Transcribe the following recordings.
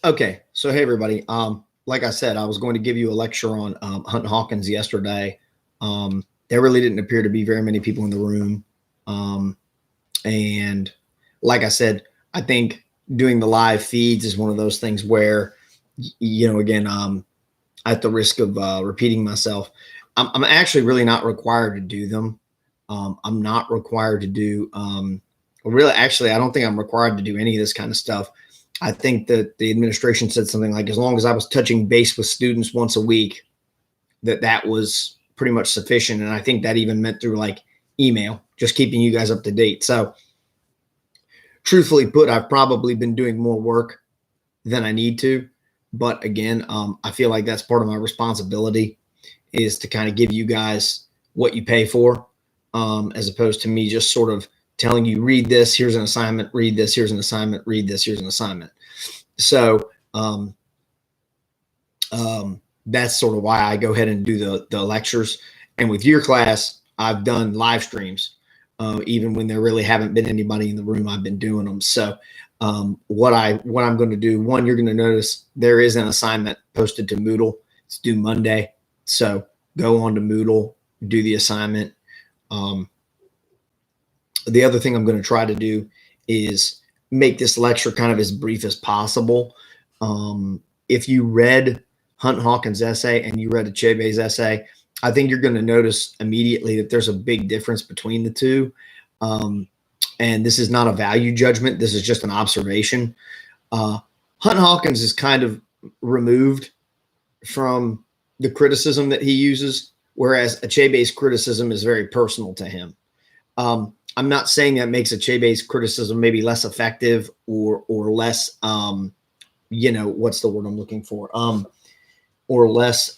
Okay, so hey everybody. Like I said, I was going to give you a lecture on Hunt Hawkins yesterday. There really didn't appear to be very many people in the room, um, and like I said, I think doing the live feeds is one of those things where, again, at the risk of repeating myself, I'm actually really not required to do them. I'm not required to do. Really, actually, I don't think I'm required to do any of this kind of stuff. I think that the administration said something like, as long as I was touching base with students once a week, that was pretty much sufficient. And I think that even meant through like email, just keeping you guys up to date. So, truthfully put, I've probably been doing more work than I need to. But again, I feel like that's part of my responsibility is to kind of give you guys what you pay for, as opposed to me just sort of telling you, read this, here's an assignment, read this, here's an assignment, read this, here's an assignment. So that's sort of why I go ahead and do the lectures. And with your class, I've done live streams. Even when there really haven't been anybody in the room, I've been doing them. So what I'm going to do, one, you're going to notice there is an assignment posted to Moodle. It's due Monday. So go on to Moodle, do the assignment. The other thing I'm going to try to do is make this lecture kind of as brief as possible. If you read Hunt Hawkins' essay and you read Achebe's essay, I think you're going to notice immediately that there's a big difference between the two. And this is not a value judgment. This is just an observation. Hunt Hawkins is kind of removed from the criticism that he uses, whereas Achebe's criticism is very personal to him. I'm not saying that makes Achebe's criticism maybe less effective or less, what's the word I'm looking for? Or less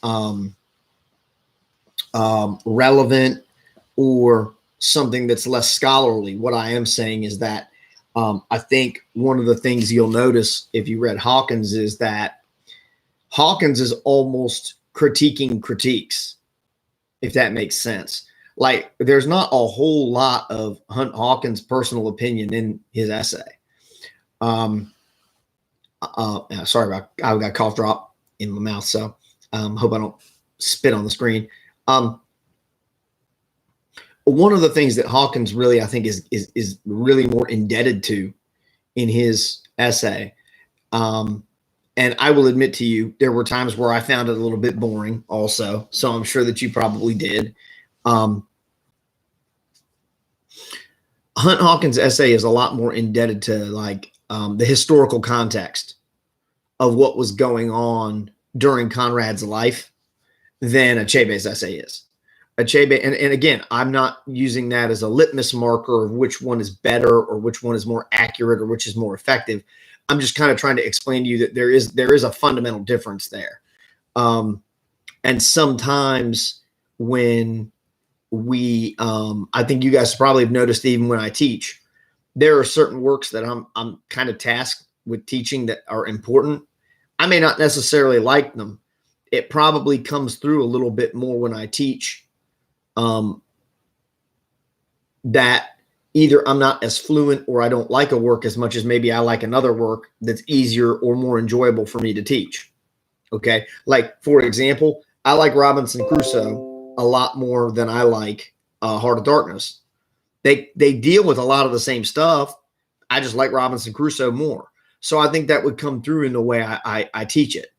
relevant or something that's less scholarly. What I am saying is that I think one of the things you'll notice if you read Hawkins is that Hawkins is almost critiquing critiques, if that makes sense. Like there's not a whole lot of Hunt Hawkins' personal opinion in his essay. Sorry about, I got a cough drop in my mouth, so hope I don't spit on the screen. One of the things that Hawkins really, I think, is really more indebted to in his essay, and I will admit to you, there were times where I found it a little bit boring also, so I'm sure that you probably did. Hunt Hawkins' essay is a lot more indebted to like the historical context of what was going on during Conrad's life than Achebe's essay is. Achebe, and again, I'm not using that as a litmus marker of which one is better or which one is more accurate or which is more effective. I'm just kind of trying to explain to you that there is a fundamental difference there. And sometimes when we, I think you guys probably have noticed even when I teach, there are certain works that I'm kind of tasked with teaching that are important. I may not necessarily like them. It probably comes through a little bit more when I teach, that either I'm not as fluent or I don't like a work as much as maybe I like another work that's easier or more enjoyable for me to teach. Okay. Like for example, I like Robinson Crusoe a lot more than I like Heart of Darkness. They deal with a lot of the same stuff. I just like Robinson Crusoe more. So I think that would come through in the way I teach it.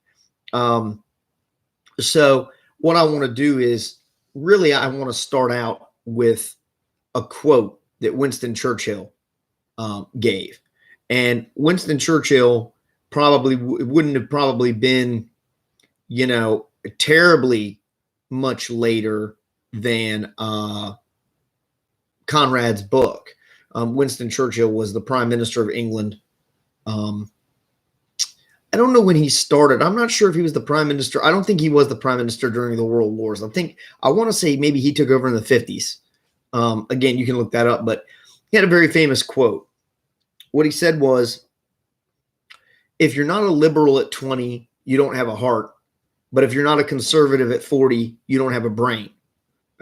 So what I want to do is really, I want to start out with a quote that Winston Churchill gave. And Winston Churchill probably wouldn't have probably been, terribly much later than Conrad's book. Winston Churchill was the Prime Minister of England. I don't know when he started. I'm not sure if he was the prime minister. I don't think he was the prime minister during the World Wars. I want to say maybe he took over in the 50s. Again, you can look that up, but he had a very famous quote. What he said was, if you're not a liberal at 20, you don't have a heart. But if you're not a conservative at 40, you don't have a brain.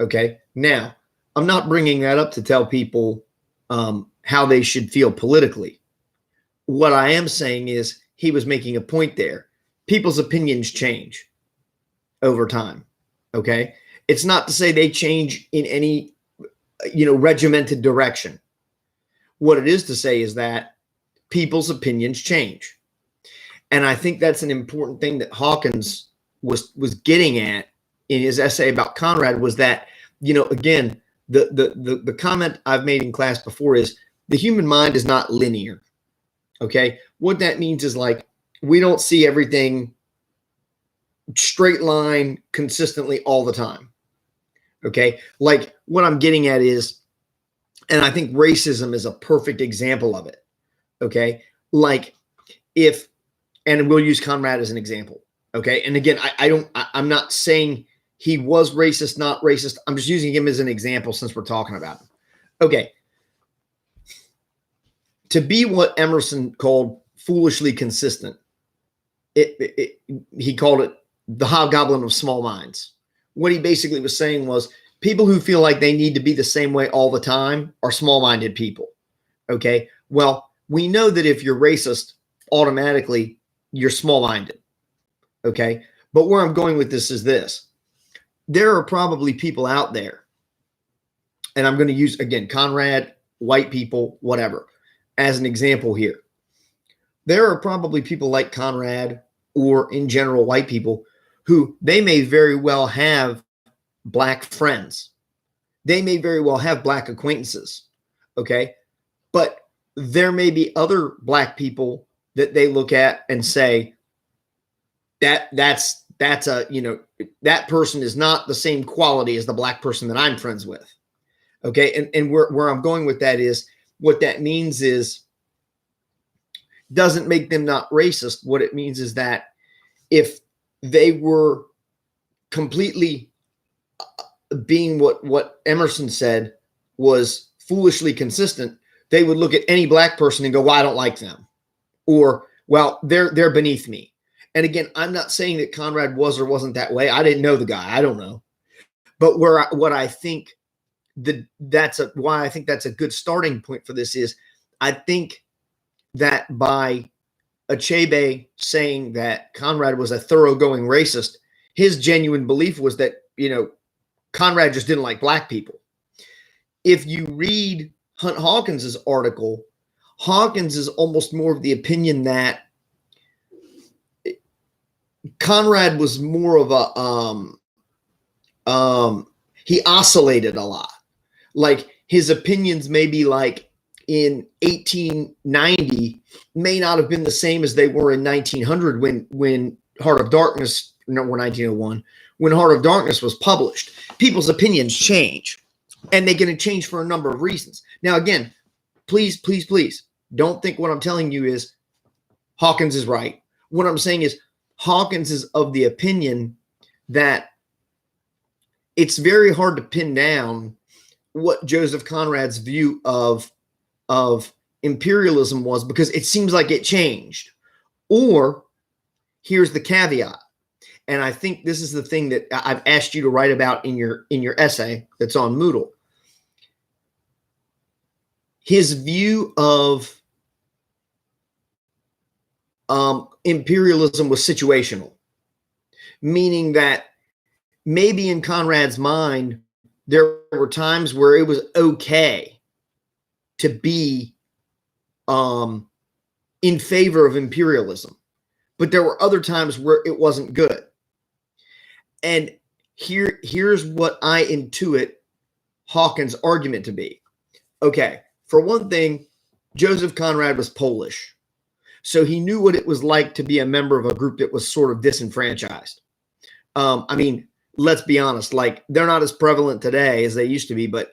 Okay. Now, I'm not bringing that up to tell people how they should feel politically. What I am saying is he was making a point there. People's opinions change over time. Okay. It's not to say they change in any, regimented direction. What it is to say is that people's opinions change. And I think that's an important thing that Hawkins was getting at in his essay about Conrad, was that, again, the comment I've made in class before is the human mind is not linear. Okay. What that means is, like, we don't see everything straight line consistently all the time. Okay. Like, what I'm getting at is, and I think racism is a perfect example of it. Okay. Like, and we'll use Conrad as an example. Okay. And again, I'm not saying he was racist, not racist. I'm just using him as an example since we're talking about him. Okay. To be what Emerson called foolishly consistent, he called it the hobgoblin of small minds. What he basically was saying was, people who feel like they need to be the same way all the time are small-minded people. Okay. Well, we know that if you're racist, automatically you're small-minded. Okay. But where I'm going with this is this. There are probably people out there, and I'm going to use, again, Conrad, white people, whatever, as an example here. There are probably people like Conrad, or in general, white people, who they may very well have black friends. They may very well have black acquaintances. Okay. But there may be other black people that they look at and say that's that person is not the same quality as the black person that I'm friends with. Okay. And where I'm going with that is, what that means is, doesn't make them not racist. What it means is that if they were completely being what Emerson said was foolishly consistent, they would look at any black person and go, well, I don't like them, or, well, they're beneath me. And again, I'm not saying that Conrad was or wasn't that way. I didn't know the guy. I don't know. But why I think that's a good starting point for this is, I think that by Achebe saying that Conrad was a thoroughgoing racist, his genuine belief was that, Conrad just didn't like black people. If you read Hunt Hawkins's article, Hawkins is almost more of the opinion that Conrad was more of a he oscillated a lot. Like, his opinions maybe, like, in 1890 may not have been the same as they were in 1900 when Heart of Darkness, no, 1901, when Heart of Darkness was published. People's opinions change, and they're going to change for a number of reasons. Now, again, please don't think what I'm telling you is Hawkins is right. What I'm saying is, Hawkins is of the opinion that it's very hard to pin down what Joseph Conrad's view of imperialism was, because it seems like it changed. Or, here's the caveat, and I think this is the thing that I've asked you to write about in your essay that's on Moodle. His view of imperialism was situational, meaning that maybe in Conrad's mind, there were times where it was okay to be in favor of imperialism, but there were other times where it wasn't good. And here's what I intuit Hawkins' argument to be. Okay, for one thing, Joseph Conrad was Polish, so he knew what it was like to be a member of a group that was sort of disenfranchised. I mean, let's be honest, like, they're not as prevalent today as they used to be, but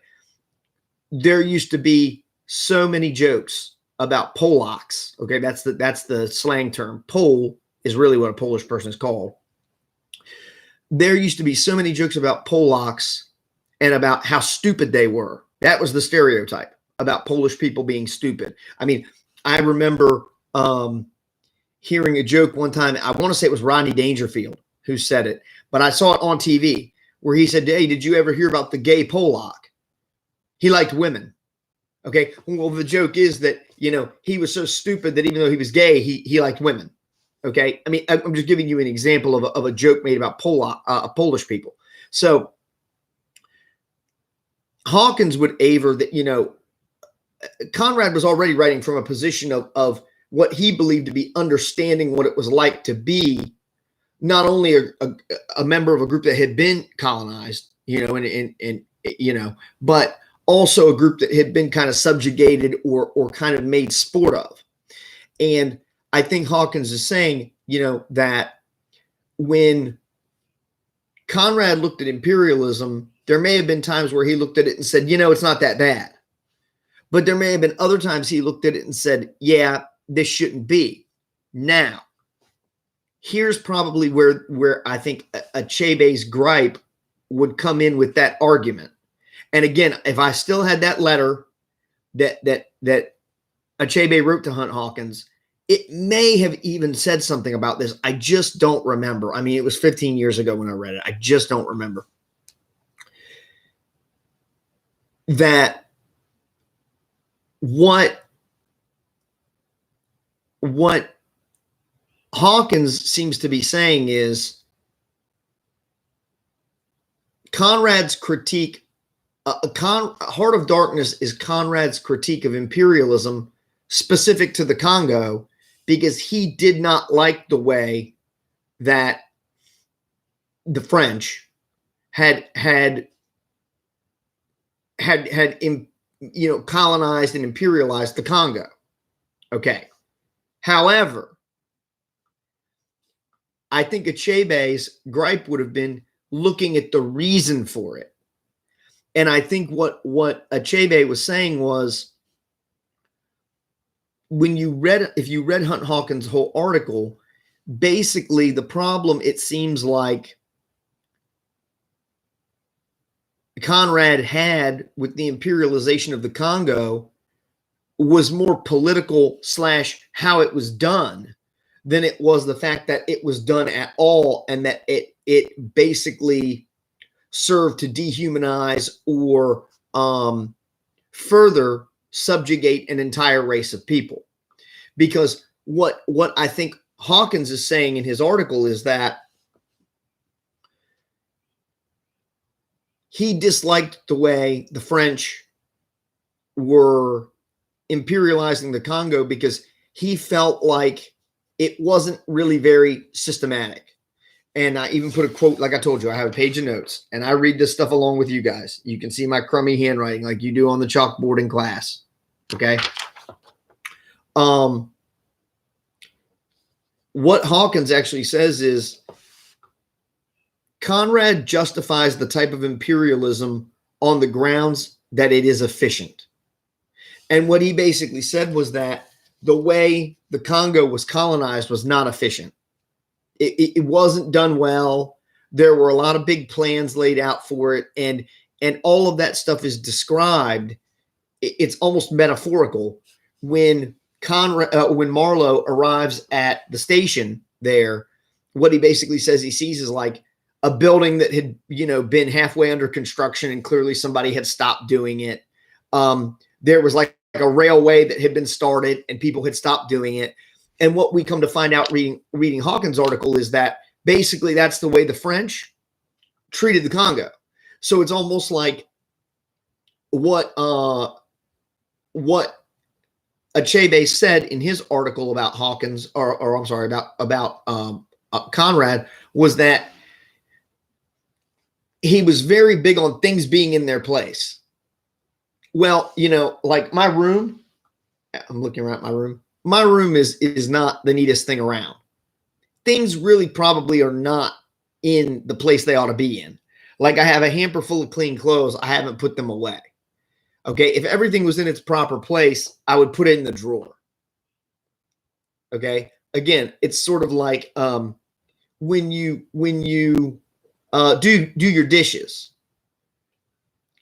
there used to be so many jokes about Polacks. Okay, that's the slang term. Pole is really what a Polish person is called. There used to be so many jokes about Polacks and about how stupid they were. That was the stereotype about Polish people being stupid. I mean, I remember hearing a joke one time. I want to say it was Rodney Dangerfield who said it, but I saw it on TV where he said, hey, did you ever hear about the gay Polak? He liked women. Okay. Well, the joke is that, he was so stupid that even though he was gay, he liked women. Okay. I mean, I'm just giving you an example of a joke made about Polish people. So Hawkins would aver that, Conrad was already writing from a position of what he believed to be understanding what it was like to be not only a member of a group that had been colonized, but also a group that had been kind of subjugated or kind of made sport of. And I think Hawkins is saying, that when Conrad looked at imperialism, there may have been times where he looked at it and said, it's not that bad. But there may have been other times he looked at it and said, yeah, this shouldn't be. Now, here's probably where I think Achebe's gripe would come in with that argument. And again, if I still had that letter that Achebe wrote to Hunt Hawkins, it may have even said something about this. I just don't remember. I mean, it was 15 years ago when I read it. I just don't remember. That what Hawkins seems to be saying is Conrad's critique, Heart of Darkness is Conrad's critique of imperialism specific to the Congo, because he did not like the way that the French had colonized and imperialized the Congo. Okay. However, I think Achebe's gripe would have been looking at the reason for it. And I think what Achebe was saying was, if you read Hunt Hawkins' whole article, basically the problem, it seems like Conrad had with the imperialization of the Congo was more political / how it was done than it was the fact that it was done at all, and that it basically served to dehumanize or further subjugate an entire race of people. Because what I think Hawkins is saying in his article is that he disliked the way the French were imperializing the Congo because he felt like it wasn't really very systematic. And I even put a quote, like I told you, I have a page of notes and I read this stuff along with you guys. You can see my crummy handwriting like you do on the chalkboard in class. Okay. What Hawkins actually says is Conrad justifies the type of imperialism on the grounds that it is efficient. And what he basically said was that the way the Congo was colonized was not efficient. It wasn't done well. There were a lot of big plans laid out for it. And all of that stuff is described. It's almost metaphorical when when Marlowe arrives at the station there. What he basically says he sees is like a building that had, been halfway under construction and clearly somebody had stopped doing it. There was like a railway that had been started and people had stopped doing it. And what we come to find out reading Hawkins' article is that basically that's the way the French treated the Congo. So it's almost like what Achebe said in his article about Hawkins, or I'm sorry, about Conrad, was that he was very big on things being in their place. Well, like my room, I'm looking around my room. My room is not the neatest thing around. Things really probably are not in the place they ought to be in. Like I have a hamper full of clean clothes. I haven't put them away. Okay. If everything was in its proper place, I would put it in the drawer. Okay. Again, it's sort of like when you do your dishes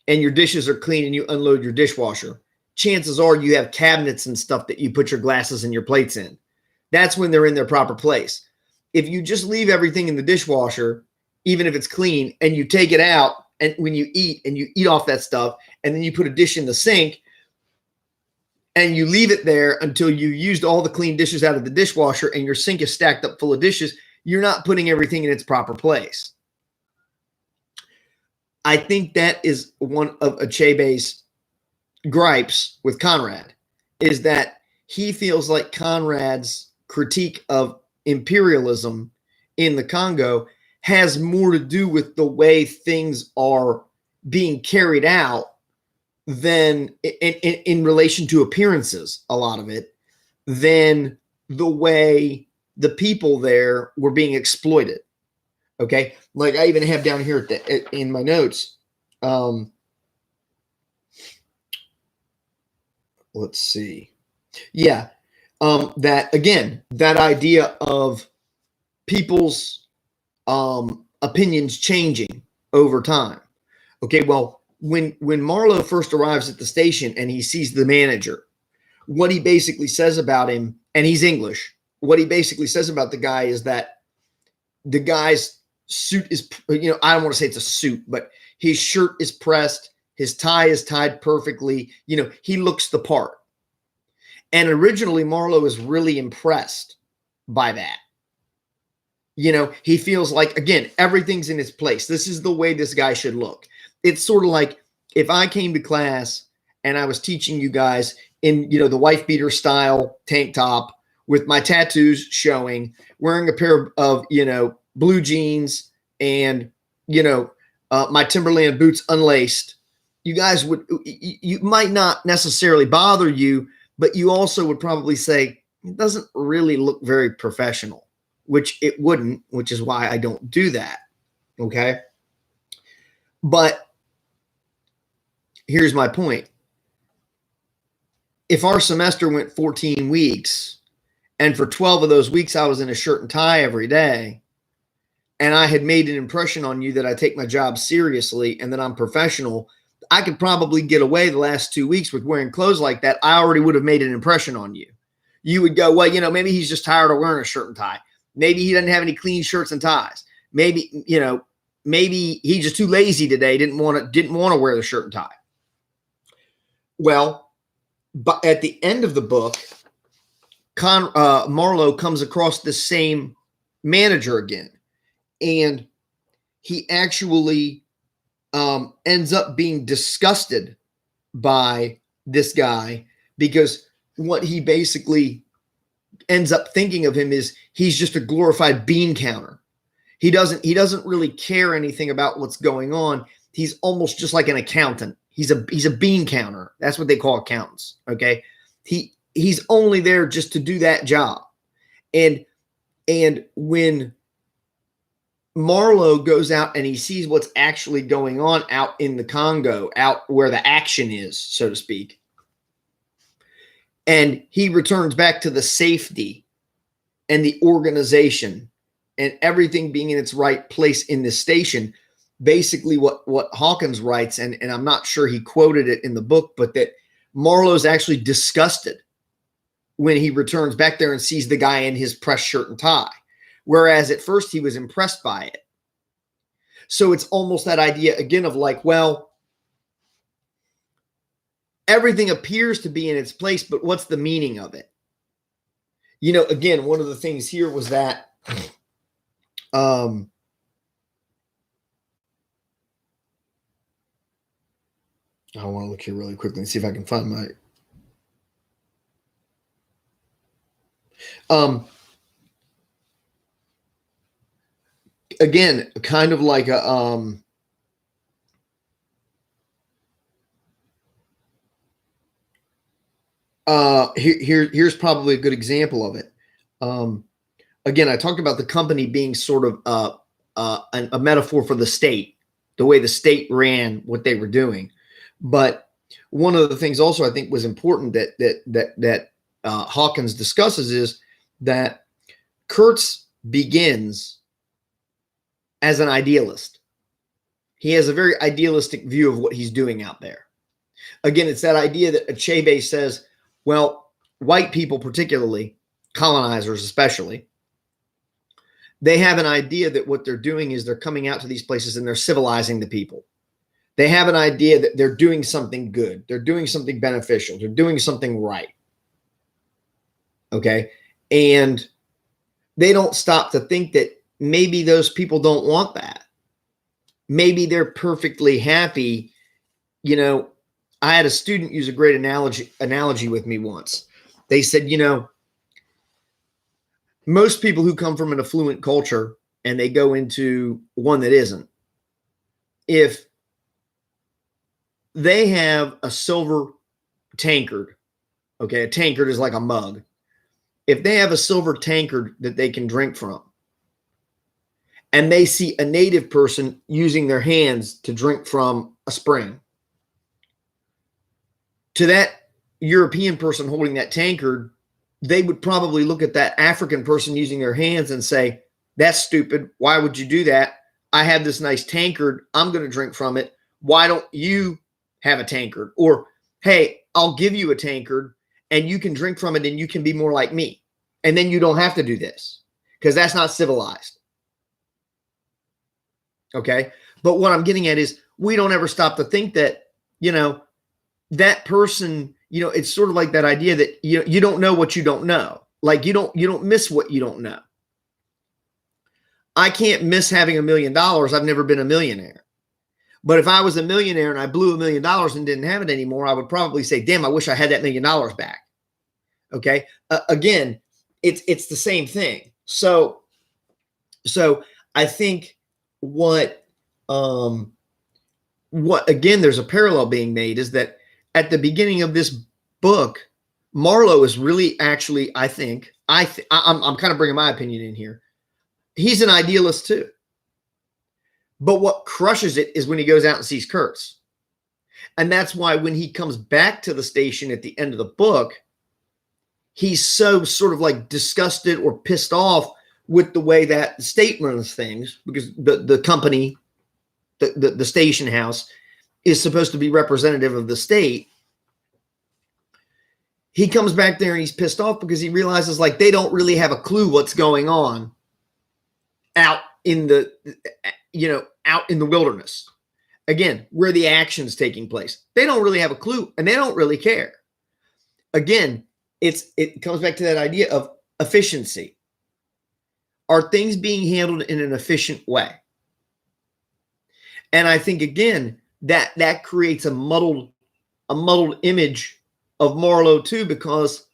and your dishes are clean and you unload your dishwasher, chances are you have cabinets and stuff that you put your glasses and your plates in. That's when they're in their proper place. If you just leave everything in the dishwasher, even if it's clean, and you take it out and when you eat and you eat off that stuff, and then you put a dish in the sink, and you leave it there until you used all the clean dishes out of the dishwasher and your sink is stacked up full of dishes, you're not putting everything in its proper place. I think that is one of Achebe's gripes with Conrad, is that he feels like Conrad's critique of imperialism in the Congo has more to do with the way things are being carried out than in relation to appearances, a lot of it, than the way the people there were being exploited. Okay. Like I even have down here in my notes. Let's see. Yeah. That again, that idea of people's opinions changing over time. Okay. Well, when Marlowe first arrives at the station and he sees the manager, what he basically says about him, and he's English, what he basically says about the guy is that the guy's suit is, you know, I don't want to say it's a suit, but his shirt is pressed, his tie is tied perfectly, you know, he looks the part. And originally Marlowe is really impressed by that. You know, he feels like, again, everything's in its place. This is the way this guy should look. It's sort of like if I came to class and I was teaching you guys in, you know, the wife beater style tank top with my tattoos showing, wearing a pair of, you know, blue jeans and, you know, my Timberland boots unlaced, you guys would, you might not necessarily bother you, but you also would probably say, it doesn't really look very professional, which it wouldn't, which is why I don't do that. Okay. But here's my point. If our semester went 14 weeks and for 12 of those weeks I was in a shirt and tie every day, and I had made an impression on you that I take my job seriously and that I'm professional, I could probably get away the last 2 weeks with wearing clothes like that. I already would have made an impression on you. You would go, well, you know, maybe he's just tired of wearing a shirt and tie. Maybe he doesn't have any clean shirts and ties. Maybe, you know, maybe he's just too lazy today. Didn't want to wear the shirt and tie. Well, but at the end of the book, Marlowe comes across the same manager again, and he actually ends up being disgusted by this guy because what he basically ends up thinking of him is he's just a glorified bean counter. He doesn't really care anything about what's going on. He's almost just like an accountant. He's a bean counter. That's what they call accountants. Okay. He's only there just to do that job. And when Marlowe goes out and he sees what's actually going on out in the Congo, out where the action is, so to speak, and he returns back to the safety and the organization and everything being in its right place in the station. Basically what Hawkins writes, and I'm not sure he quoted it in the book, but that Marlowe's actually disgusted when he returns back there and sees the guy in his pressed shirt and tie. Whereas at first he was impressed by it. So it's almost that idea again of like, well, everything appears to be in its place, but what's the meaning of it? You know, again, one of the things here was that I want to look here really quickly and see if I can find my again, kind of like a here's probably a good example of it. Again, I talked about the company being sort of a metaphor for the state, the way the state ran what they were doing. But one of the things also I think was important that Hawkins discusses is that Kurtz begins as an idealist. He has a very idealistic view of what he's doing out there. Again, it's that idea that Achebe says, well, white people, particularly colonizers, especially, they have an idea that what they're doing is they're coming out to these places and they're civilizing the people. They have an idea that they're doing something good. They're doing something beneficial. They're doing something right. Okay. And they don't stop to think that maybe those people don't want that. Maybe they're perfectly happy. You know, I had a student use a great analogy with me once. They said, you know, most people who come from an affluent culture and they go into one that isn't, if they have a silver tankard, okay, a tankard is like a mug. If they have a silver tankard that they can drink from, and they see a native person using their hands to drink from a spring, to that European person holding that tankard, they would probably look at that African person using their hands and say, that's stupid. Why would you do that? I have this nice tankard. I'm going to drink from it. Why don't you have a tankard? Or, hey, I'll give you a tankard and you can drink from it and you can be more like me. And then you don't have to do this because that's not civilized. Okay. But what I'm getting at is we don't ever stop to think that, you know, that person, you know, it's sort of like that idea that you don't know what you don't know. Like you don't miss what you don't know. I can't miss having $1 million. I've never been a millionaire. But if I was a millionaire and I blew $1 million and didn't have it anymore, I would probably say, damn, I wish I had that $1 million back. Okay. Again, it's the same thing. So I think what again, there's a parallel being made is that at the beginning of this book, Marlowe is really actually, I think, I'm kind of bringing my opinion in here. He's an idealist too. But what crushes it is when he goes out and sees Kurtz. And that's why when he comes back to the station at the end of the book, he's so sort of like disgusted or pissed off with the way that the state runs things, because the company, the station house is supposed to be representative of the state. He comes back there and he's pissed off because he realizes like they don't really have a clue what's going on out in the, out in the wilderness. Again, where the action's taking place. They don't really have a clue and they don't really care. Again, it comes back to that idea of efficiency. Are things being handled in an efficient way? And I think again, that creates a muddled image of Marlowe too, because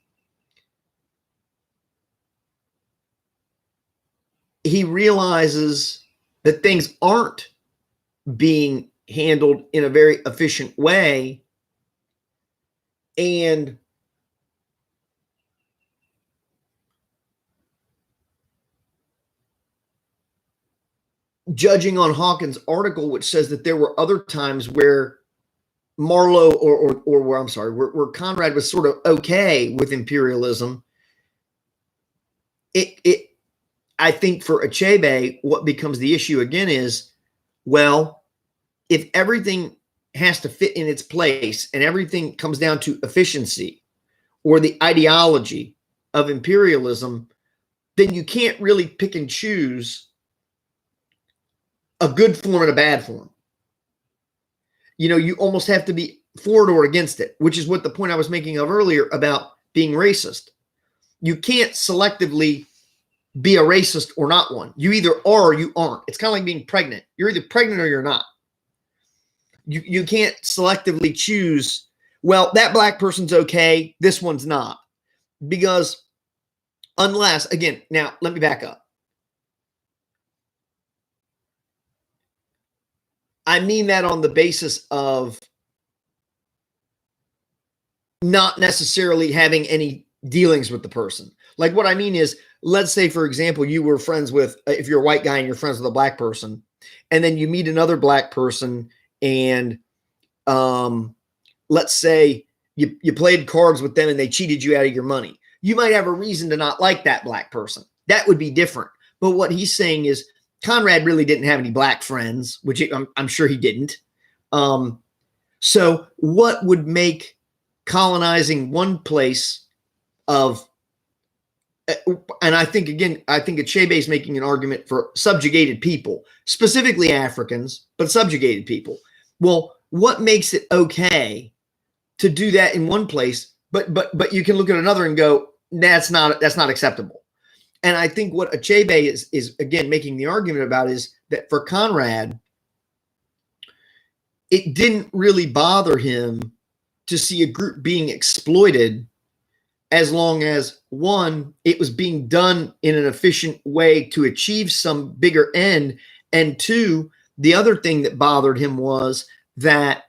he realizes that things aren't being handled in a very efficient way. And judging on Hawkins' article, which says that there were other times where Marlowe where Conrad was sort of okay with imperialism. I think for Achebe, what becomes the issue again is, well, if everything has to fit in its place and everything comes down to efficiency or the ideology of imperialism, then you can't really pick and choose a good form and a bad form. You almost have to be for it or against it, which is what the point I was making of earlier about being racist. You can't selectively be a racist or not one. You either are or you aren't. It's kind of like being pregnant. You're either pregnant or you're not. You can't selectively choose, well, that black person's okay, this one's not. Because unless, again, now let me back up. I mean that on the basis of not necessarily having any dealings with the person. Like what I mean is, let's say, for example, you were friends with, if you're a white guy and you're friends with a black person, and then you meet another black person and let's say you played cards with them and they cheated you out of your money. You might have a reason to not like that black person. That would be different. But what he's saying is Conrad really didn't have any black friends, which I'm sure he didn't. So what would make colonizing one place of, and I think Achebe is making an argument for subjugated people, specifically Africans, but subjugated people. Well, what makes it okay to do that in one place, but you can look at another and go, that's not acceptable. And I think what Achebe is again making the argument about is that for Conrad, it didn't really bother him to see a group being exploited as long as, one, it was being done in an efficient way to achieve some bigger end, and two, the other thing that bothered him was that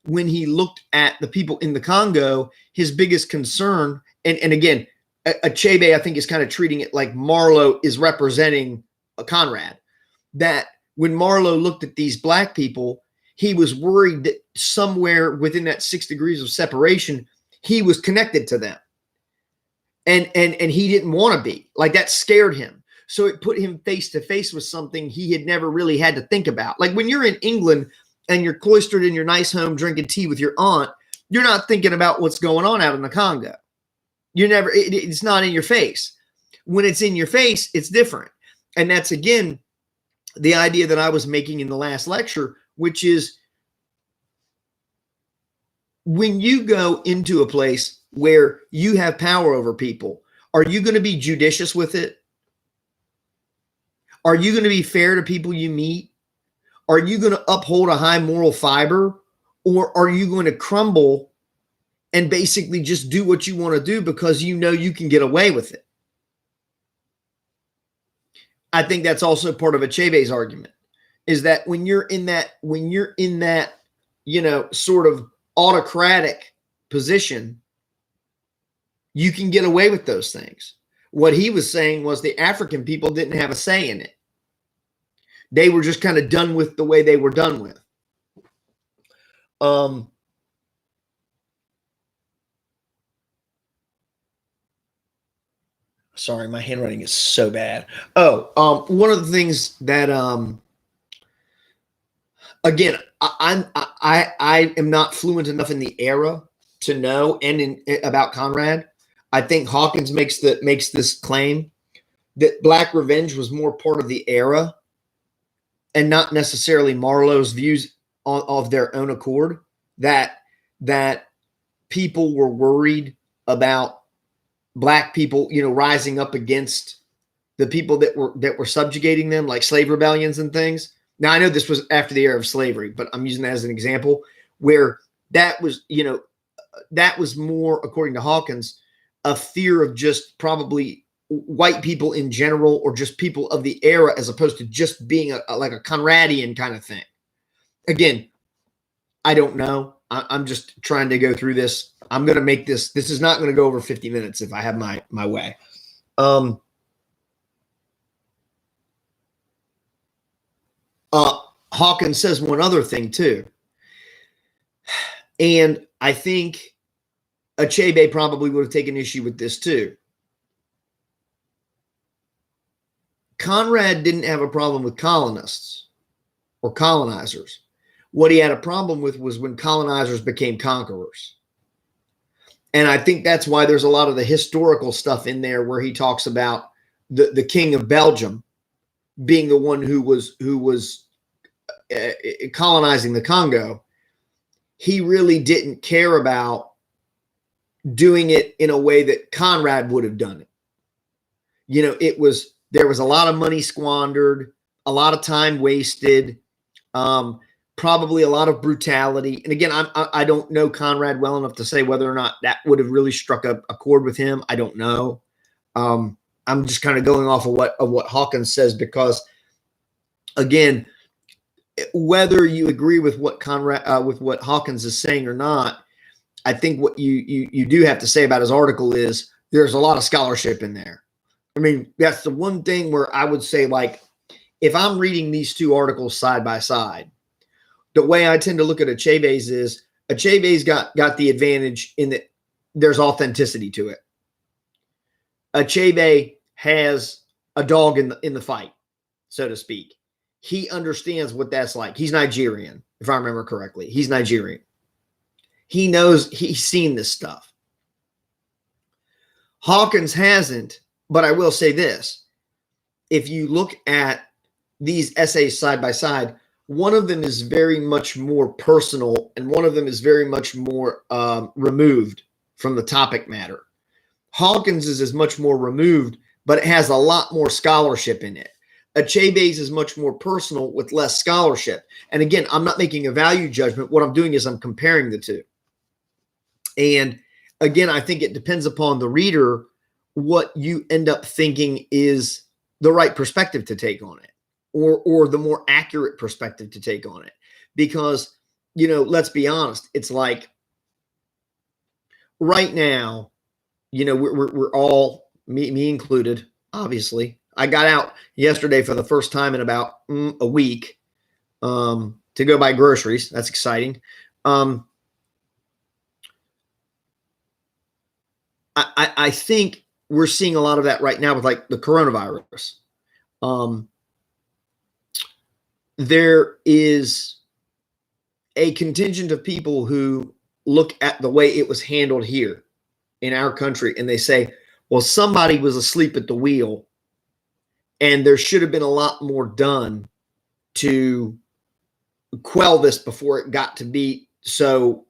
when he looked at the people in the Congo, his biggest concern, and again, Achebe, I think, is kind of treating it like Marlowe is representing a Conrad, that when Marlowe looked at these black people, he was worried that somewhere within that 6 degrees of separation, he was connected to them. And he didn't want to be. Like, that scared him. So it put him face to face with something he had never really had to think about. Like when you're in England and you're cloistered in your nice home drinking tea with your aunt, you're not thinking about what's going on out in the Congo. It's not in your face. When it's in your face, it's different. And that's, again, the idea that I was making in the last lecture, which is when you go into a place where you have power over people, are you going to be judicious with it? Are you going to be fair to people you meet? Are you going to uphold a high moral fiber? Or are you going to crumble and basically just do what you want to do because you know you can get away with it? I think that's also part of Achebe's argument, is that when you're in that, sort of autocratic position, you can get away with those things. What he was saying was the African people didn't have a say in it. They were just kind of done with the way they were done with. Sorry, my handwriting is so bad. One of the things that, again, I am not fluent enough in the era to know about Conrad. I think Hawkins makes this claim that Black Revenge was more part of the era and not necessarily Marlowe's views of their own accord, that people were worried about Black people, rising up against the people that were subjugating them, like slave rebellions and things. Now, I know this was after the era of slavery, but I'm using that as an example where that was more, according to Hawkins, a fear of just probably white people in general, or just people of the era, as opposed to just being like a Conradian kind of thing. Again, I don't know. I'm just trying to go through this. I'm going to make this is not going to go over 50 minutes if I have my way. Hawkins says one other thing too. And I think Achebe probably would have taken issue with this too. Conrad didn't have a problem with colonists or colonizers. What he had a problem with was when colonizers became conquerors. And I think that's why there's a lot of the historical stuff in there where he talks about the king of Belgium being the one who was colonizing the Congo. He really didn't care about doing it in a way that Conrad would have done it. There was a lot of money squandered, a lot of time wasted, probably a lot of brutality. And again, I don't know Conrad well enough to say whether or not that would have really struck a chord with him. I don't know. I'm just kind of going off of what Hawkins says, because again, whether you agree with what with what Hawkins is saying or not, I think what you do have to say about his article is there's a lot of scholarship in there. I mean, that's the one thing where I would say, like, if I'm reading these two articles side by side, the way I tend to look at Achebe's is Achebe's got the advantage in that there's authenticity to it. Achebe has a dog in the fight, so to speak. He understands what that's like. He's Nigerian, if I remember correctly. He's Nigerian. He knows, he's seen this stuff. Hawkins hasn't, but I will say this. If you look at these essays side by side, one of them is very much more personal, and one of them is very much more removed from the topic matter. Hawkins is much more removed, but it has a lot more scholarship in it. Achebe's is much more personal with less scholarship. And again, I'm not making a value judgment. What I'm doing is I'm comparing the two. And again, I think it depends upon the reader what you end up thinking is the right perspective to take on it, or the more accurate perspective to take on it. Because, let's be honest, it's like right now, we're all, me included, obviously. I got out yesterday for the first time in about a week to go buy groceries. That's exciting. I think we're seeing a lot of that right now with like the coronavirus. There is a contingent of people who look at the way it was handled here in our country and they say, well, somebody was asleep at the wheel and there should have been a lot more done to quell this before it got to be so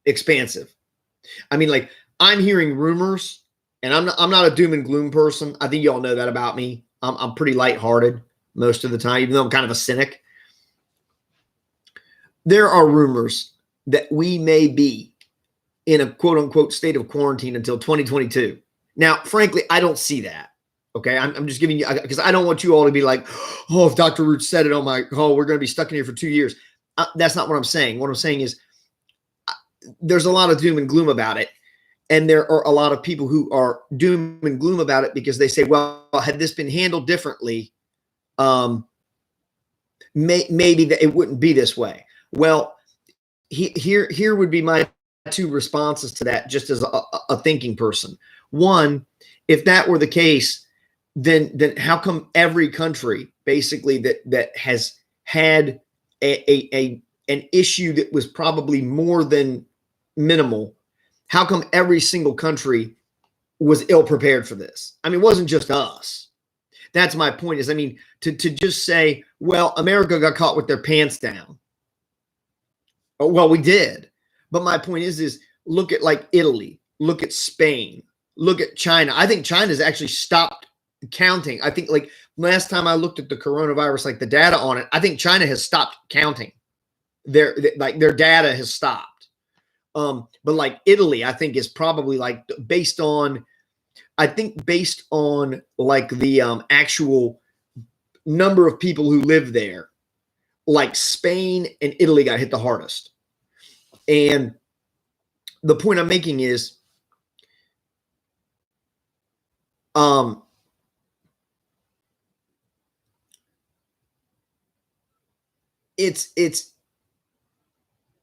expansive. I mean, like, I'm hearing rumors, and I'm not a doom and gloom person. I think y'all know that about me. I'm pretty lighthearted most of the time, even though I'm kind of a cynic. There are rumors that we may be in a quote unquote state of quarantine until 2022. Now, frankly, I don't see that. Okay. I'm just giving you, because I don't want you all to be like, oh, if Dr. Root said it, we're going to be stuck in here for 2 years. That's not what I'm saying. What I'm saying is there's a lot of doom and gloom about it. And there are a lot of people who are doom and gloom about it because they say, well, had this been handled differently, maybe that it wouldn't be this way. Well, here would be my two responses to that, just as a thinking person. One, if that were the case, then how come every country basically that has had an issue that was probably more than minimal, how come every single country was ill prepared for this? I mean, it wasn't just us. That's my point is, I mean, to just say, well, America got caught with their pants down. Oh, well, we did. But my point is look at like Italy, look at Spain, look at China. I think China's actually stopped counting. I think like last time I looked at the coronavirus, like the data on it, I think China has stopped counting. Their data has stopped. But like Italy, I think is probably like based on like the actual number of people who live there, like Spain and Italy got hit the hardest. And the point I'm making is,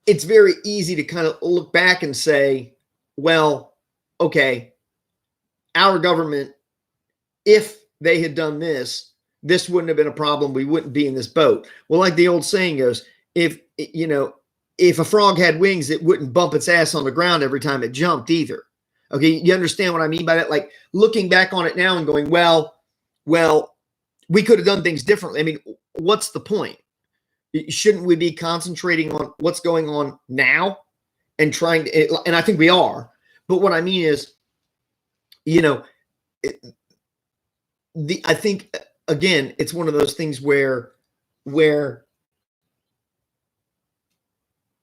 it's very easy to kind of look back and say, well, okay, our government, if they had done this, this wouldn't have been a problem. We wouldn't be in this boat. Well, like the old saying goes, if a frog had wings, it wouldn't bump its ass on the ground every time it jumped either. Okay, you understand what I mean by that? Like looking back on it now and going, well, we could have done things differently. I mean, what's the point? Shouldn't we be concentrating on what's going on now and trying to, and I think we are, but what I mean is, I think again, it's one of those things where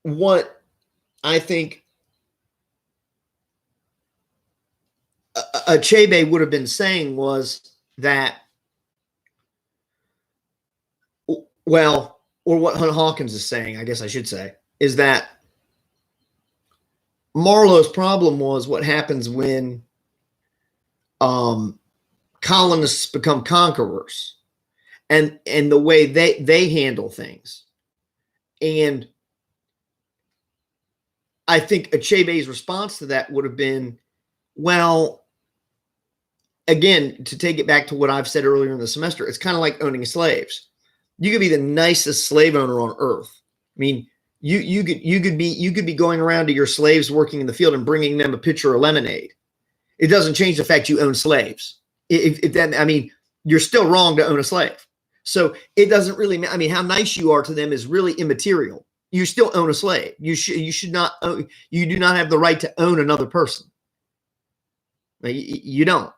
what I think Achebe would have been saying was that, well, or what Hawkins is saying, I guess I should say, is that Marlowe's problem was what happens when colonists become conquerors and the way they handle things. And I think Achebe's response to that would have been, well, again, to take it back to what I've said earlier in the semester, it's kind of like owning slaves. You could be the nicest slave owner on earth. I mean, you could be going around to your slaves working in the field and bringing them a pitcher of lemonade. It doesn't change the fact you own slaves. If that, I mean, you're still wrong to own a slave. So it doesn't really matter. I mean, how nice you are to them is really immaterial. You still own a slave. You should not own, you do not have the right to own another person. You don't.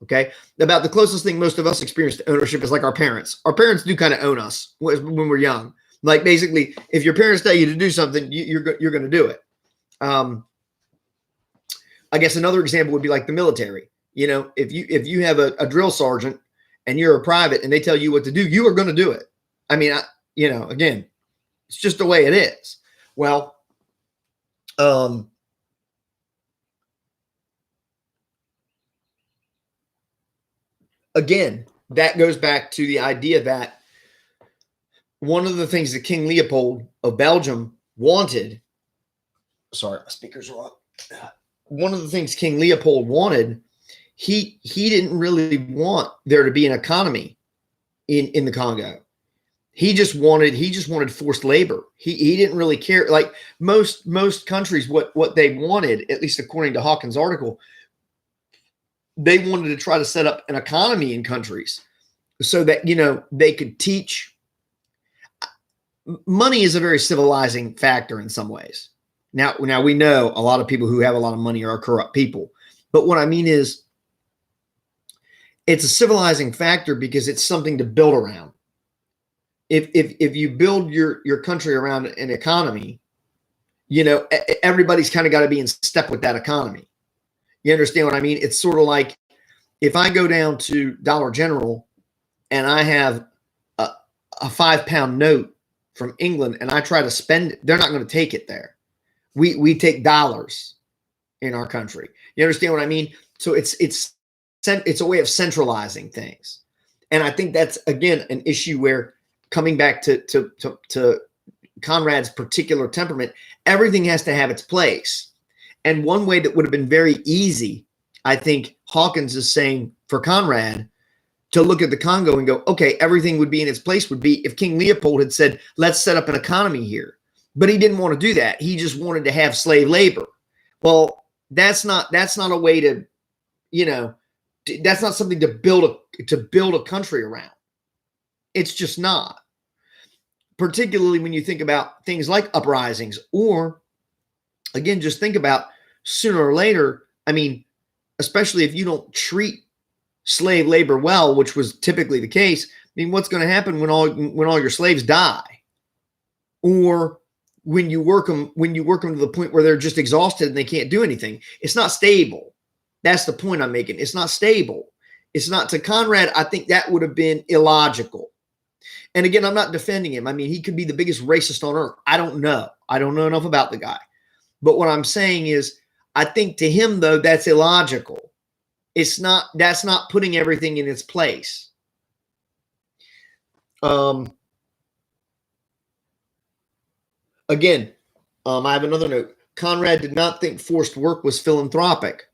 Okay. About the closest thing most of us experience to ownership is like our parents. Our parents do kind of own us when we're young. Like basically, if your parents tell you to do something, you're going to do it. I guess another example would be like the military. You know, if you have a drill sergeant and you're a private and they tell you what to do, you are going to do it. I mean, again, it's just the way it is. Well, again, that goes back to the idea that one of the things that King Leopold of Belgium wanted, sorry, my speakers are up. One of the things King Leopold wanted, he didn't really want there to be an economy in the Congo. He just wanted forced labor. He didn't really care. Like most countries, what they wanted, at least according to Hawkins' article, they wanted to try to set up an economy in countries so that, they could teach. Money is a very civilizing factor in some ways. Now we know a lot of people who have a lot of money are corrupt people. But what I mean is it's a civilizing factor because it's something to build around. If you build your country around an economy, everybody's kind of got to be in step with that economy. You understand what I mean? It's sort of like if I go down to Dollar General and I have a £5 note from England and I try to spend it, they're not going to take it there. We take dollars in our country. You understand what I mean? So it's a way of centralizing things. And I think that's, again, an issue where, coming back to Conrad's particular temperament, everything has to have its place. And one way that would have been very easy, I think Hawkins is saying for Conrad to look at the Congo and go, okay, everything would be in its place, would be if King Leopold had said, let's set up an economy here. But he didn't want to do that. He just wanted to have slave labor. Well, that's not a way to, that's not something to build a country around. It's just not. Particularly when you think about things like uprisings, or again, just think about sooner or later. I mean, especially if you don't treat slave labor well, which was typically the case. I mean, what's going to happen when all your slaves die, or when you work them to the point where they're just exhausted and they can't do anything? It's not stable. That's the point I'm making. It's not stable. It's not. To Conrad, I think that would have been illogical. And again, I'm not defending him. I mean, he could be the biggest racist on earth. I don't know. I don't know enough about the guy. But what I'm saying is, I think to him, though, that's illogical. That's not putting everything in its place. Again, I have another note. Conrad did not think forced work was philanthropic.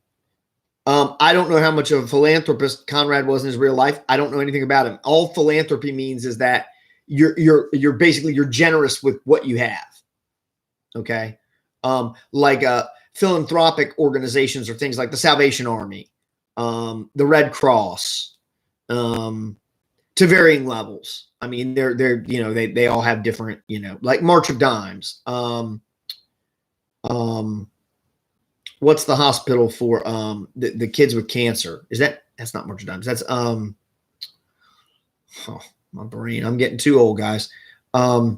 I don't know how much of a philanthropist Conrad was in his real life. I don't know anything about him. All philanthropy means is that you're basically generous with what you have. Okay. Like philanthropic organizations or things like the Salvation Army, the Red Cross, to varying levels. I mean, they all have different, like March of Dimes. What's the hospital for the kids with cancer? That's not March of Dimes. That's my brain. I'm getting too old, guys. I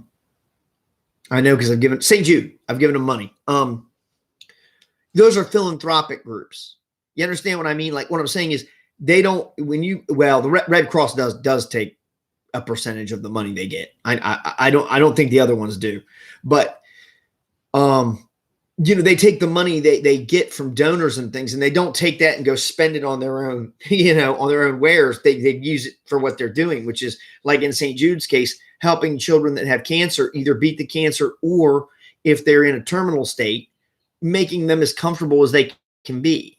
know because I've given St. Jude. I've given them money. Those are philanthropic groups. You understand what I mean? Like, what I'm saying is they don't. The Red Cross does take a percentage of the money they get. I don't think the other ones do, but they take the money they get from donors and things, and they don't take that and go spend it on their own, on their own wares. They use it for what they're doing, which is like in St. Jude's case, helping children that have cancer either beat the cancer, or if they're in a terminal state, making them as comfortable as they can be.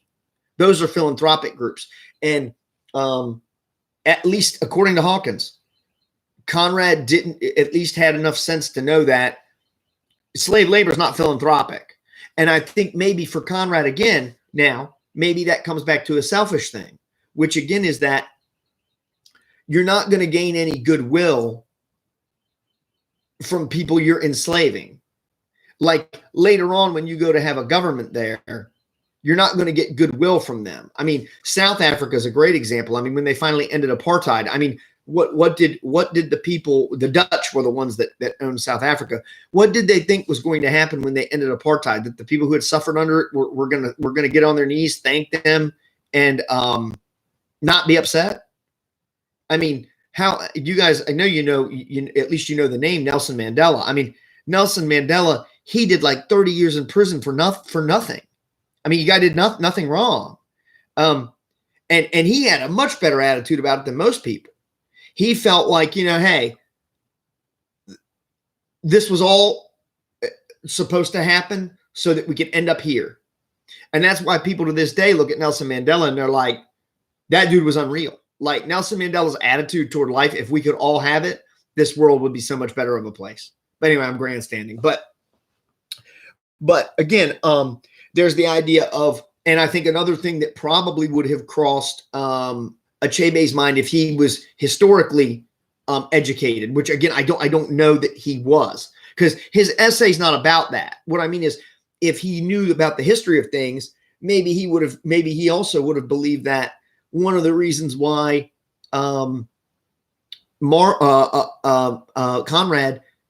Those are philanthropic groups. And at least according to Hawkins, Conrad at least had enough sense to know that slave labor is not philanthropic. And I think maybe for Conrad, again, now, maybe that comes back to a selfish thing, which again is that, you're not going to gain any goodwill from people you're enslaving. Like later on, when you go to have a government there, you're not going to get goodwill from them. I mean, South Africa is a great example. I mean, when they finally ended apartheid, I mean, what did the people, the Dutch were the ones that owned South Africa. What did they think was going to happen when they ended apartheid? That the people who had suffered under it were gonna get on their knees, thank them, and not be upset. I mean, how you guys? I know at least you know the name Nelson Mandela. I mean, Nelson Mandela, he did like 30 years in prison for nothing. I mean, you guy did nothing wrong, and he had a much better attitude about it than most people. He felt like, hey, this was all supposed to happen so that we could end up here. And that's why people to this day look at Nelson Mandela and they're like, that dude was unreal. Like Nelson Mandela's attitude toward life, if we could all have it, this world would be so much better of a place. But anyway, I'm grandstanding. But again, there's the idea of, and I think another thing that probably would have crossed Achebe's mind if he was historically educated, which again, I don't know that he was, because his essay's not about that. What I mean is, if he knew about the history of things, maybe he also would have believed that one of the reasons why Conrad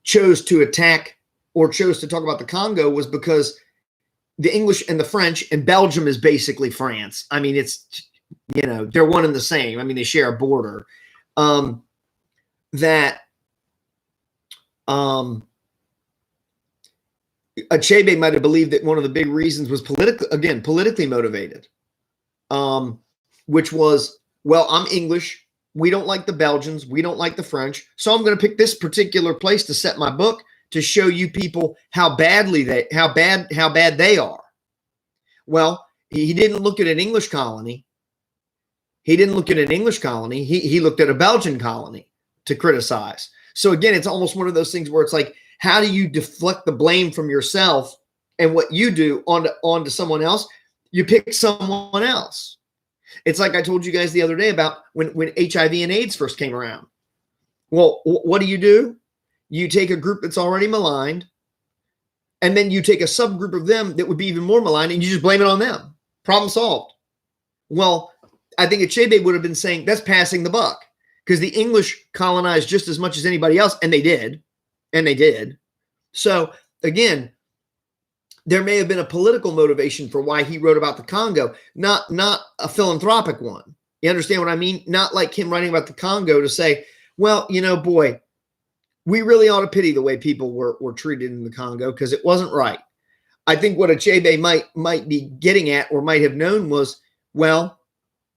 chose to attack or chose to talk about the Congo was because the English and the French, and Belgium is basically France. I mean, it's, they're one and the same. I mean, they share a border. Achebe might have believed that one of the big reasons was politically motivated, which was, well, I'm English. We don't like the Belgians. We don't like the French. So I'm going to pick this particular place to set my book to show you people how bad they are. Well, he didn't look at an English colony. He looked at a Belgian colony to criticize. So again, it's almost one of those things where it's like, how do you deflect the blame from yourself and what you do onto someone else? You pick someone else. It's like I told you guys the other day about when HIV and AIDS first came around. Well, what do? You take a group that's already maligned, and then you take a subgroup of them that would be even more maligned, and you just blame it on them. Problem solved. Well, I think Achebe would have been saying that's passing the buck, because the English colonized just as much as anybody else, and they did. So again, there may have been a political motivation for why he wrote about the Congo, not a philanthropic one. You understand what I mean? Not like him writing about the Congo to say, well, boy, we really ought to pity the way people were treated in the Congo because it wasn't right. I think what Achebe might be getting at or might have known was, well,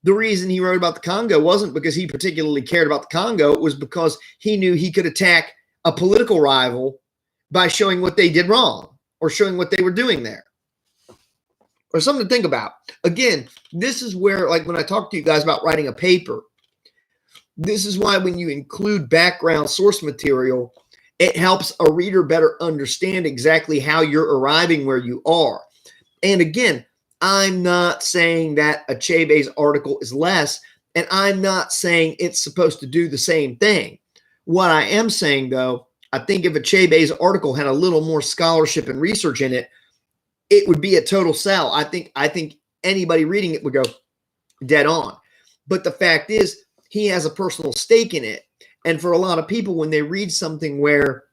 the reason he wrote about the Congo wasn't because he particularly cared about the Congo. It was because he knew he could attack a political rival by showing what they did wrong or showing what they were doing there. Or something to think about. Again, this is where, like when I talk to you guys about writing a paper, this is why when you include background source material, it helps a reader better understand exactly how you're arriving where you are. And again, I'm not saying that Achebe's article is less, and I'm not saying it's supposed to do the same thing. What I am saying, though, I think if Achebe's article had a little more scholarship and research in it, it would be a total sell. I think anybody reading it would go dead on. But the fact is, he has a personal stake in it. And for a lot of people, when they read something where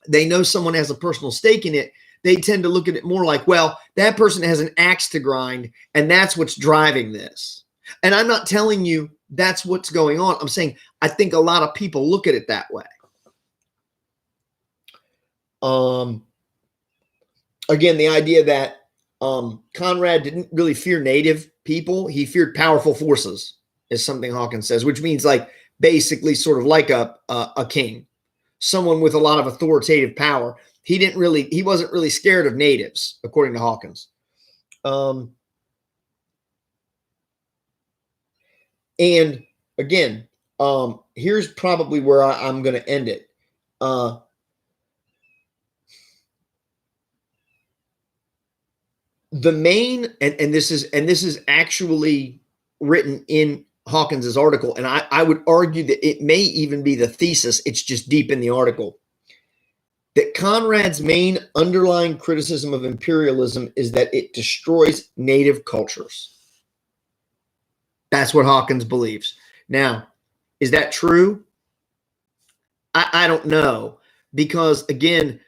they know someone has a personal stake in it, they tend to look at it more like, well, that person has an axe to grind, and that's what's driving this. And I'm not telling you that's what's going on. I'm saying I think a lot of people look at it that way. Again, the idea that Conrad didn't really fear native people. He feared powerful forces, is something Hawkins says, which means like basically sort of like a king, someone with a lot of authoritative power. He wasn't really scared of natives, according to Hawkins. And again, here's probably where I'm going to end it. The main, and this is actually written in Hawkins's article, and I would argue that it may even be the thesis. It's just deep in the article. That Conrad's main underlying criticism of imperialism is that it destroys native cultures. That's what Hawkins believes. Now, is that true? I don't know, because again,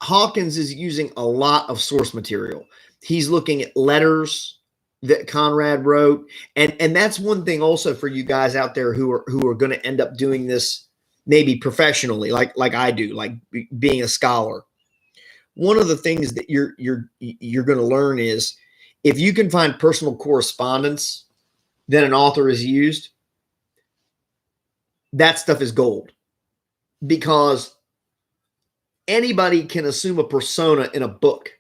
Hawkins is using a lot of source material. He's looking at letters that Conrad wrote, and that's one thing also for you guys out there who are going to end up doing this maybe professionally, like I do, like being a scholar. One of the things that you're going to learn is if you can find personal correspondence that an author has used, that stuff is gold, because anybody can assume a persona in a book.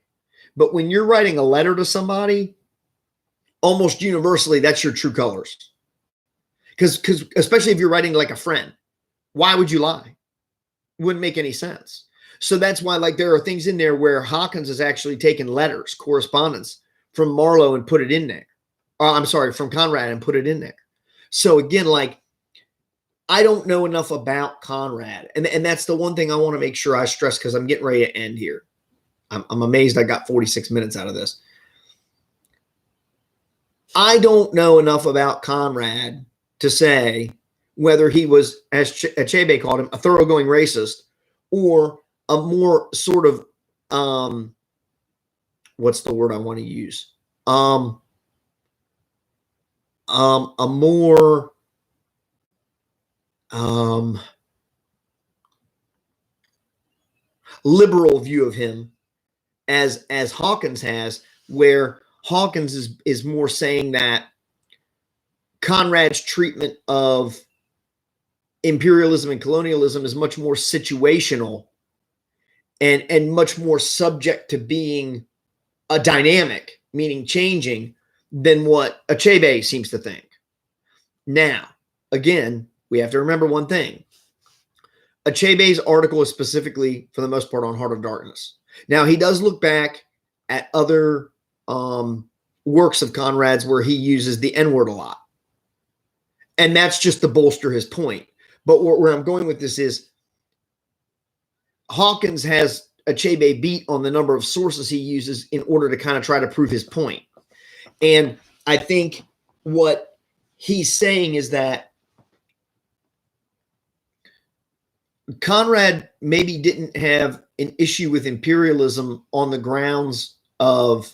But when you're writing a letter to somebody, almost universally, that's your true colors. Because especially if you're writing like a friend, why would you lie? Wouldn't make any sense. So that's why, like, there are things in there where Hawkins has actually taken letters, correspondence from Marlowe and put it in there. I'm sorry, from Conrad and put it in there. So again, like, I don't know enough about Conrad. And that's the one thing I want to make sure I stress, because I'm getting ready to end here. I'm amazed I got 46 minutes out of this. I don't know enough about Conrad to say whether he was, as Achebe called him, a thoroughgoing racist, or a more sort of, what's the word I want to use? A more liberal view of him as Hawkins has, where Hawkins is more saying that Conrad's treatment of imperialism and colonialism is much more situational and much more subject to being a dynamic, meaning changing, than what Achebe seems to think. Now, again, we have to remember one thing. Achebe's article is specifically, for the most part, on Heart of Darkness. Now, he does look back at other works of Conrad's where he uses the N-word a lot. And that's just to bolster his point. But where I'm going with this is Hawkins has Achebe beat on the number of sources he uses in order to kind of try to prove his point. And I think what he's saying is that Conrad maybe didn't have an issue with imperialism on the grounds of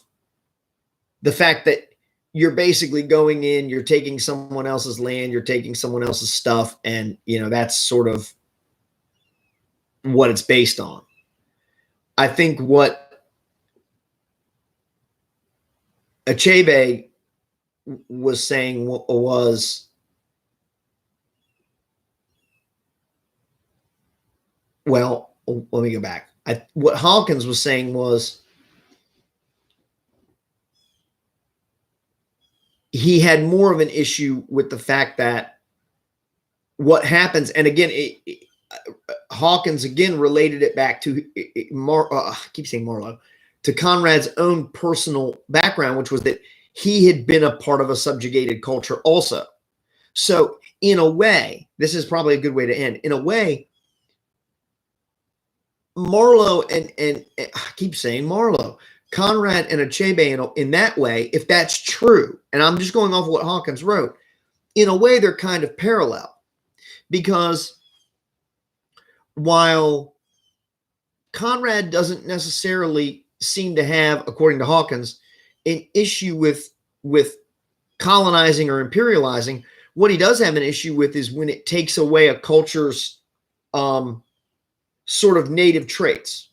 the fact that you're basically going in, you're taking someone else's land, you're taking someone else's stuff, and, you know, that's sort of what it's based on. I think what Achebe was saying was, well, let me go back. What Hawkins was saying was he had more of an issue with the fact that what happens, and again, Hawkins again related it back to I keep saying Marlowe, to Conrad's own personal background, which was that he had been a part of a subjugated culture also. So in a way, this is probably a good way to end. In a way, Marlowe and I keep saying Marlowe, Conrad and Achebe, in that way, if that's true, and I'm just going off of what Hawkins wrote, in a way they're kind of parallel, because while Conrad doesn't necessarily seem to have, according to Hawkins, an issue with colonizing or imperializing, what he does have an issue with is when it takes away a culture's sort of native traits.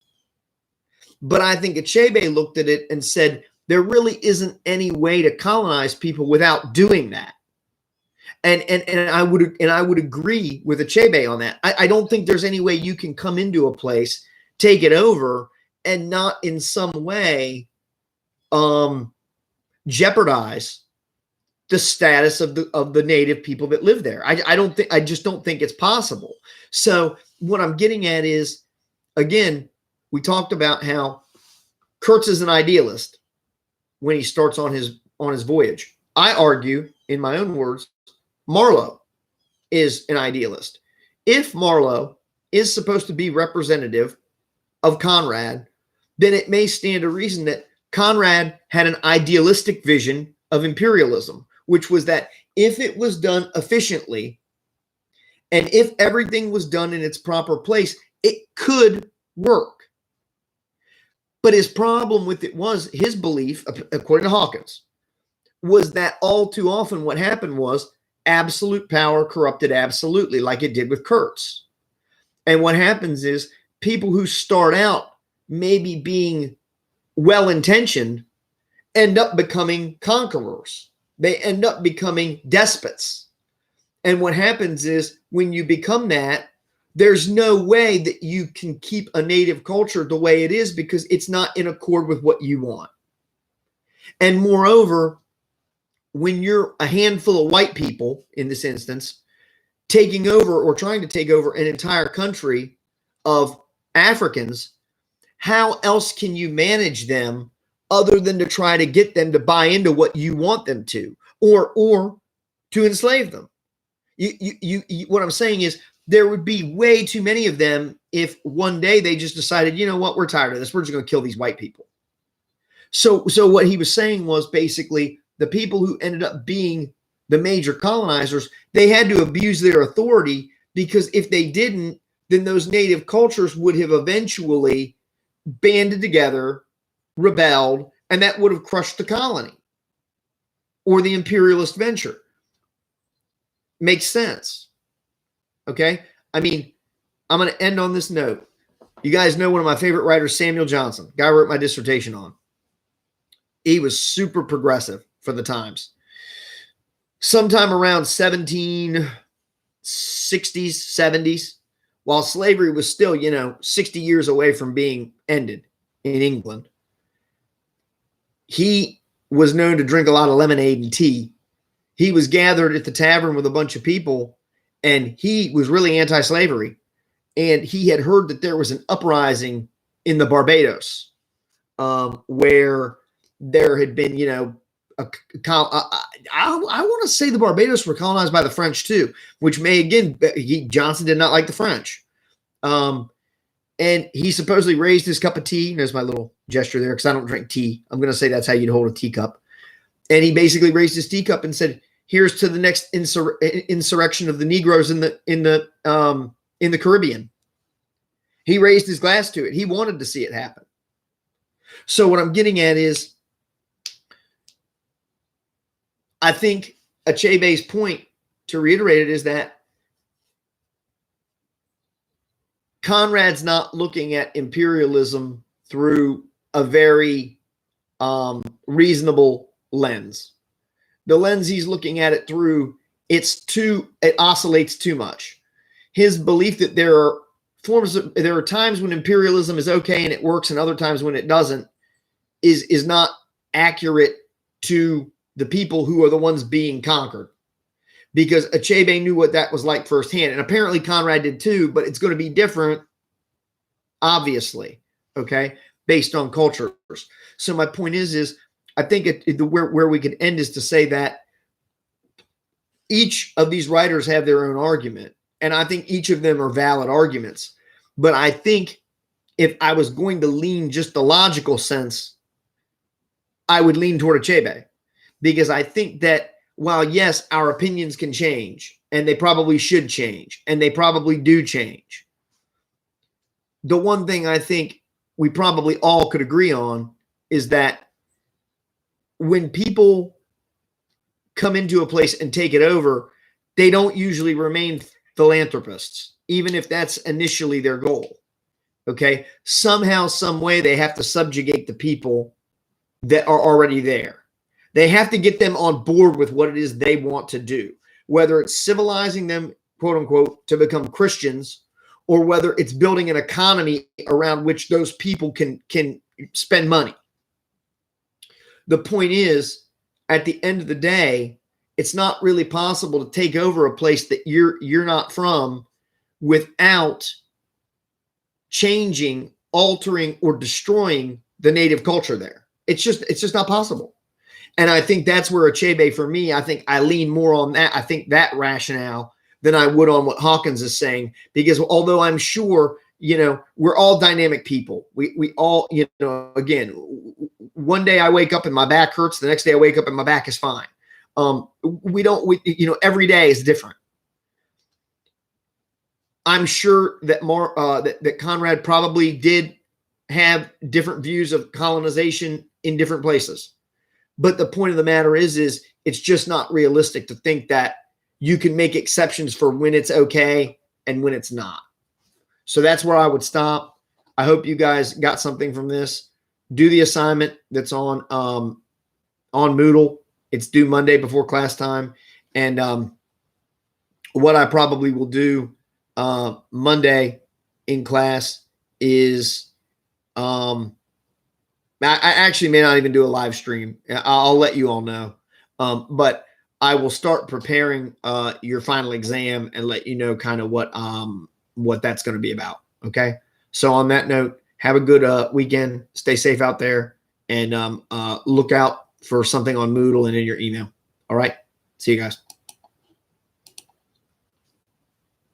But I think Achebe looked at it and said, there really isn't any way to colonize people without doing that. And I would agree with Achebe on that. I don't think there's any way you can come into a place, take it over, and not in some way jeopardize the status of the native people that live there. I just don't think it's possible. So what I'm getting at is, again, we talked about how Kurtz is an idealist when he starts on his voyage. I argue, in my own words, Marlowe is an idealist. If Marlowe is supposed to be representative of Conrad, then it may stand to reason that Conrad had an idealistic vision of imperialism, which was that if it was done efficiently and if everything was done in its proper place, it could work. But his problem with it was his belief, according to Hawkins, was that all too often what happened was absolute power corrupted absolutely, like it did with Kurtz. And what happens is people who start out maybe being well-intentioned end up becoming conquerors. They end up becoming despots. And what happens is when you become that, there's no way that you can keep a native culture the way it is because it's not in accord with what you want. And moreover, when you're a handful of white people, in this instance, taking over or trying to take over an entire country of Africans, how else can you manage them other than to try to get them to buy into what you want them to, or to enslave them? What I'm saying is there would be way too many of them if one day they just decided, you know what, we're tired of this. We're just going to kill these white people. So what he was saying was basically the people who ended up being the major colonizers, they had to abuse their authority because if they didn't, then those native cultures would have eventually banded together, rebelled, and that would have crushed the colony or the imperialist venture. Makes sense. Okay? I mean, I'm going to end on this note. You guys know one of my favorite writers, Samuel Johnson, guy I wrote my dissertation on. He was super progressive for the times. Sometime around 1760s, 70s, while slavery was still, 60 years away from being ended in England, he was known to drink a lot of lemonade and tea. He was gathered at the tavern with a bunch of people, and he was really anti-slavery. And he had heard that there was an uprising in the Barbados, where there had been, I want to say the Barbados were colonized by the French too, which may, again, Johnson did not like the French. And he supposedly raised his cup of tea. There's my little gesture there because I don't drink tea. I'm going to say that's how you'd hold a teacup. And he basically raised his teacup and said, here's to the next insurrection of the Negroes in the Caribbean. He raised his glass to it. He wanted to see it happen. So what I'm getting at is, I think Achebe's point, to reiterate it, is that Conrad's not looking at imperialism through a very reasonable lens. The lens he's looking at it through, it oscillates too much. His belief that there are times when imperialism is okay and it works, and other times when it doesn't, is not accurate to the people who are the ones being conquered, because Achebe knew what that was like firsthand. And apparently Conrad did too, but it's going to be different, obviously, okay, based on cultures. So my point is I think where we could end is to say that each of these writers have their own argument, and I think each of them are valid arguments. But I think if I was going to lean just the logical sense, I would lean toward Achebe. Because I think that while, yes, our opinions can change, and they probably should change, and they probably do change, the one thing I think we probably all could agree on is that when people come into a place and take it over, they don't usually remain philanthropists, even if that's initially their goal. Okay? Somehow, some way, they have to subjugate the people that are already there. They have to get them on board with what it is they want to do, whether it's civilizing them, quote unquote, to become Christians, or whether it's building an economy around which those people can spend money. The point is, at the end of the day, it's not really possible to take over a place that you're not from without changing, altering, or destroying the native culture there. It's just not possible. And I think that's where Achebe, for me, I think I lean more on that. I think that rationale than I would on what Hawkins is saying, because although I'm sure, we're all dynamic people. We all, again, one day I wake up and my back hurts. The next day I wake up and my back is fine. Every day is different. I'm sure that that Conrad probably did have different views of colonization in different places. But the point of the matter is it's just not realistic to think that you can make exceptions for when it's okay and when it's not. So that's where I would stop. I hope you guys got something from this. Do the assignment that's on Moodle. It's due Monday before class time. And what I probably will do Monday in class is I actually may not even do a live stream. I'll let you all know. But I will start preparing your final exam and let you know kind of what that's going to be about. Okay. So on that note, have a good weekend. Stay safe out there, and look out for something on Moodle and in your email. All right. See you guys.